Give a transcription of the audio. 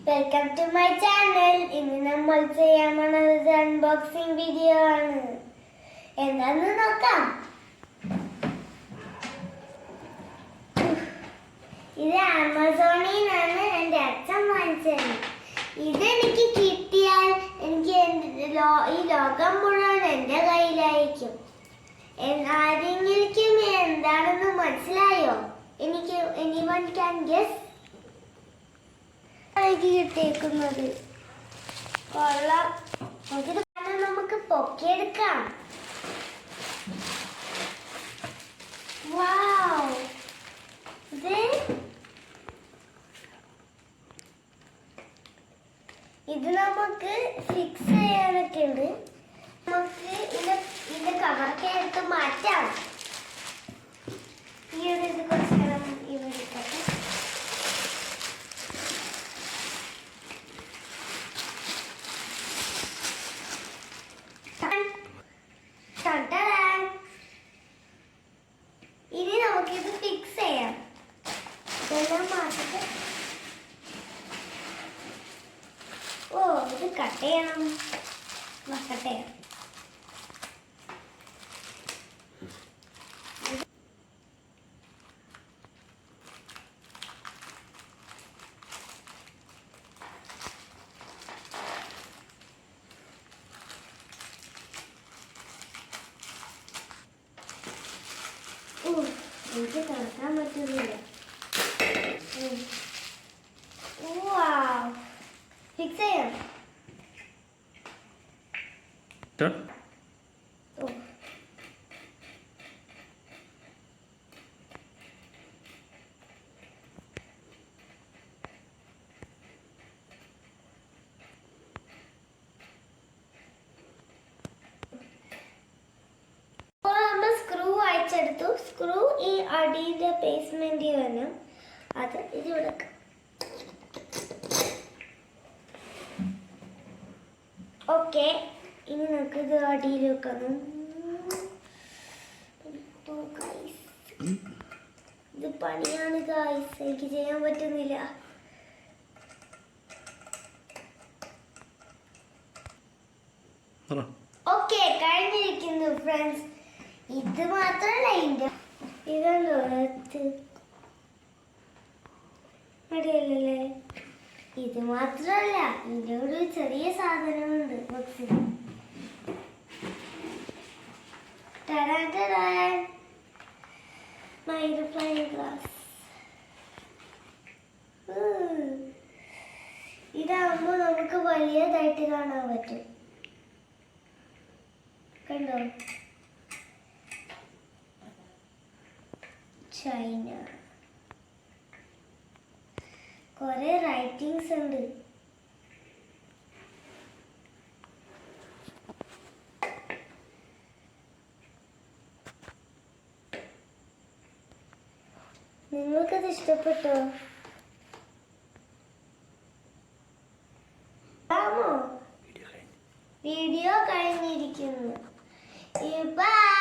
Welcome to my channel. ഇന്ന് നമ്മൾ ചെയ്യാൻ പോകുന്നത് അൺബോക്സിംഗ് വീഡിയോ ആണ്. എന്താന്ന് നോക്കാം. ഇത് ആമസോണിൽ നിന്നാണ് എൻ്റെ അച്ഛൻ വാങ്ങിച്ചത്. ഇതെനിക്ക് കിട്ടിയാൽ എനിക്ക് ഈ ലോകം മുഴുവൻ എൻ്റെ കയ്യിലായിരിക്കും. ആരെങ്കിലും എന്താണെന്ന് മനസ്സിലായോ? Anyone can guess? കിട്ടിയേക്കുന്നത് കൊള്ളാം. നമുക്ക് പൊക്കിയെടുക്കാം. വാവ്, ഇത് നമുക്ക് ഫിക്സ് ചെയ്യാനൊക്കെ ഉണ്ട്. നമുക്ക് ഇതിന്റെ കവറൊക്കെ എടുത്ത് മാറ്റാം. ഈ ഒരു ഇത് കുറച്ച് നേരം ഇവിടെ ഇരിക്കട്ടെ. ഇനി നമുക്കിത് ഫിക്സ് ചെയ്യാം. ഇതെല്ലാം മാറ്റിട്ട് ഇത് കട്ട് ചെയ്യണം. കട്ട് ചെയ്യാം. എനിക്ക് തുറക്കാൻ പറ്റുന്നില്ല. ഫിക്സ് ചെയ്യാം. എടുത്തു. സ്ക്രൂ ഈ അടിയുടെ ബേസ്മെന്റിൽ വേണം. അത് ഇതിവിടെ ഓക്കെ. ഇനി നമുക്ക് ഇത് അടിയിൽ വെക്കണം. ഇത് പണിയാണ് ഗായ്സ്, എനിക്ക് ചെയ്യാൻ പറ്റുന്നില്ല. ഓക്കെ, കഴിഞ്ഞിരിക്കുന്നു ഫ്രണ്ട്സ്. ഇത് മാത്രല്ല ഇതല്ലോ അടിയല്ലേ. ഇത് മാത്രല്ല, ഇതിന്റെ ഒരു ചെറിയ സാധനമുണ്ട് ബോക്സിൽ. മൈക്രോഫ്ലൈങ് ഗ്ലാസ്. ഇതാകുമ്പോൾ നമുക്ക് വലിയതായിട്ട് കാണാൻ പറ്റും. കണ്ടോ? ചൈന. കുറെ റൈറ്റിംഗ്സ് ഉണ്ട്. നിങ്ങൾക്കത് ഇഷ്ടപ്പെട്ടോ? വീഡിയോ കഴിഞ്ഞിരിക്കുന്നു. ബൈ.